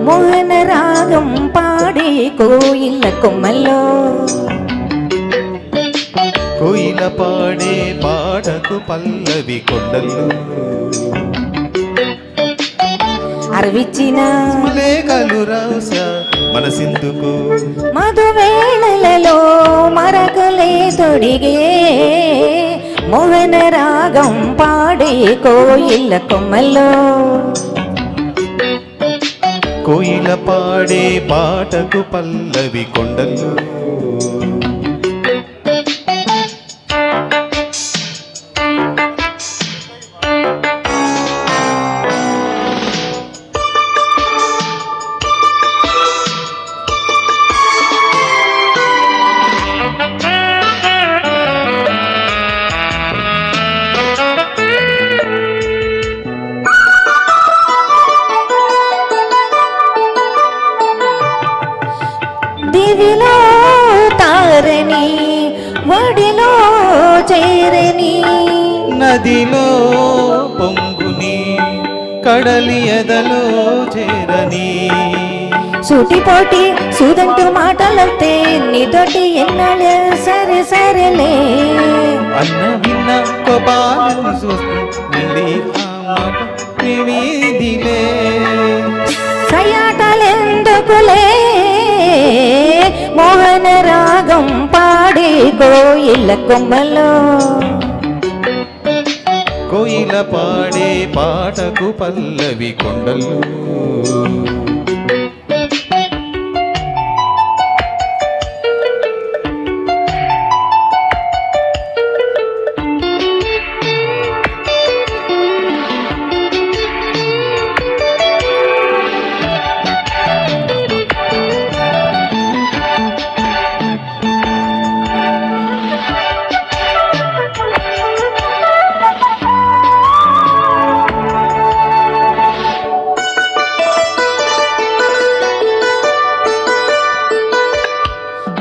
మోహన రాగం పాడే కోయిల కొమ్మల్లో కోయిల పాడే పాటకు పల్లవి కొండల్లో అరవిచ్చిన లేఖలు రాసా మనసిందుకు మధువేళలలో మరకలే తొడిగే మోహన రాగం పాడే కోయిల కొమ్మల్లో కోయిల పాడే పాటకు పల్లవి కొండల్లో దివిలో తారని వడిలో చేరని నదిలో పొంగుని కడలి ఎదలో చేరని సూటిపోటి సుదంటూ మాటలంతే నీతోటి ఎన్నాళ్ళే సరే సరేలే అన్న విన్న కోపాలను చూస్తుంది ఆ మాట వివిధిలే సయాటలెందుకులే మోహన రాగం పాడే కోయిల కొమ్మలో కోయిల పాడే పాటకు పల్లవి కొండల్లో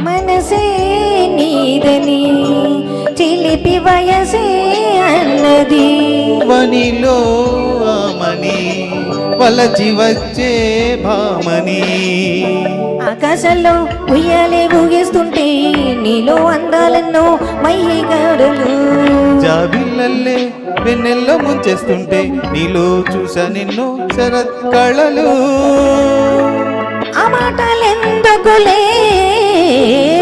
మనసే నీదని చిలిపి వయసే అన్నది వనిలో ఆమని వలచి వచ్చే భామని ఆకాశంలో ఉయ్యాలే ఊగిస్తుంటే నీలో అందాలెన్నో మయ్యగారులు జాబిల్లల్లే వెన్నెల్లో ముంచేస్తుంటే నీలో చూసా నిన్నో శరత్ కళలు ఆ మాటలెందుకులే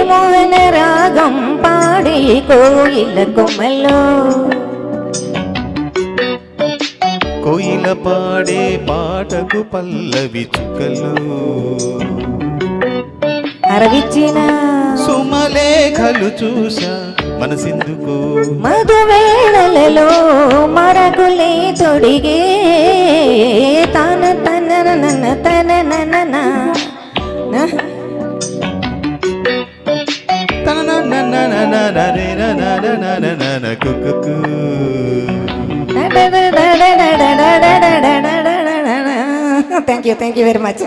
మోహన రాగం పాడే కోయిల కొమ్మల్లో కోయిల పాడే పాటకు పల్లవి చుక్కలు అరవిచ్చిన సుమలేఖలు చూసా మనసిందుకు మధువేళలలో మరకులే తొడిగే తన తన నన్న తన నన్న థ్యాంక్ యూ వెరీ మచ్.